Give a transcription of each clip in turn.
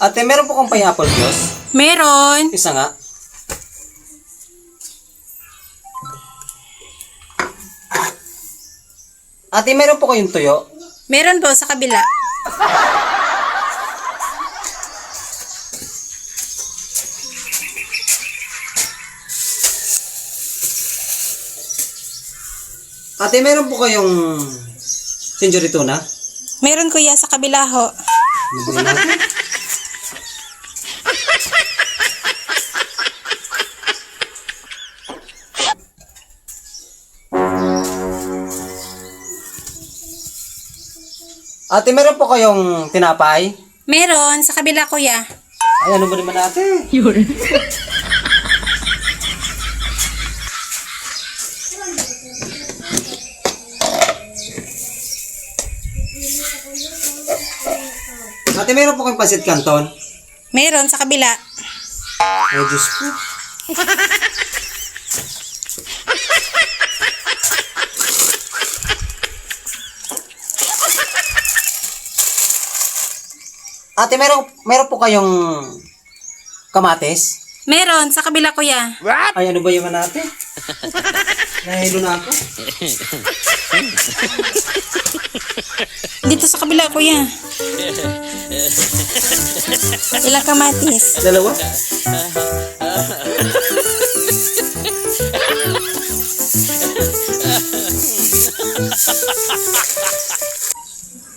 Ate, meron po kang pineapple juice? Meron. Isa nga. Ate, meron po kayong tuyo? Meron po sa kabila. Ate, meron po kayong Century tuna? Meron kuya sa kabila ho. Nabili natin. Ate, meron po kayong tinapay? Meron sa kabila kuya. Ay, ano ba naman ate? Ate, meron po kayong pasit canton? Meron sa kabila. Ay, Diyos po. Ate, meron po kayong kamatis? Meron sa kabila kuya. Ay, ano ba yung ate? Nahilo na ako. Dito sa kabila kuya. Ilang kamatis? Dalawa?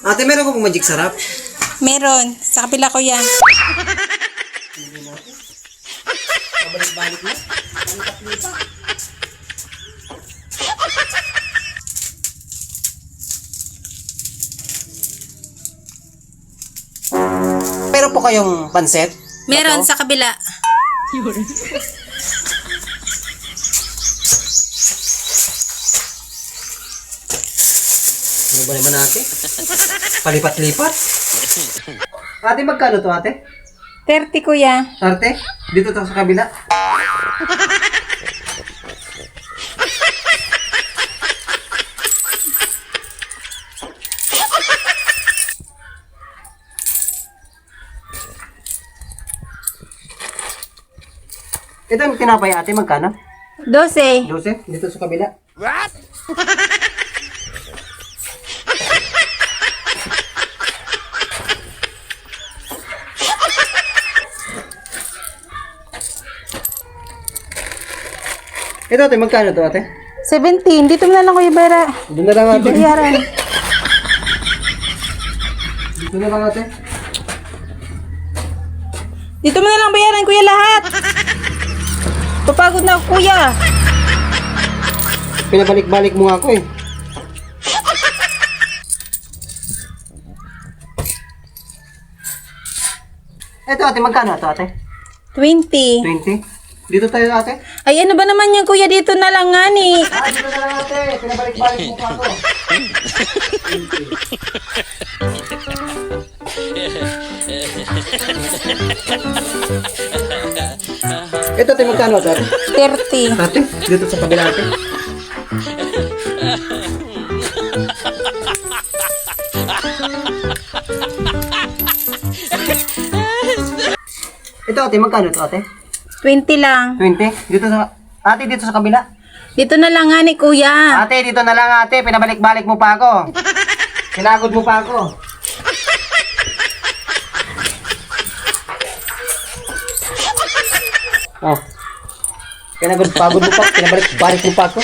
Ate, meron ko pong magic sarap? Meron sa kabila kuya. Pabalik-balik na. Meron po kayong panset? Meron sa kabila. Ano ba naman ate? Palipat-lipat? Ate, magkano to ate? 30 kuya. Arte? Dito to sa kabila? Ito yung tinapay ate, magkano? 12. 12? Dito sa kabila? What? Ito ate, magkano to ate? 17. Dito mo na lang kuya Bara. Doon na lang ate. Bayaran. Dito na lang ate. Dito mo na lang bayaran kuya lahat. Papagod na ako kuya. Pinabalik-balik mo nga ako eh. Ito ate, magkano to ate? 20. 20? Dito tayo ate? Ay ano ba naman yan kuya? Dito na lang nga ni. Ah, dito na lang ate. Pinabalik-balik mo pa ako. Ito ate, magkano to ate? 30. Ate, dito sa kabila ate. Ito ate, magkano to ate? 20 lang. 20? Dito sa... Ate, dito sa kabila. Dito na lang nga ni kuya. Ate, dito na lang ate. Pinabalik-balik mo pa ako. Pinagod mo pa ako. Oh. Pinagod-pagod mo pa. Pinabalik-balik mo pa ako.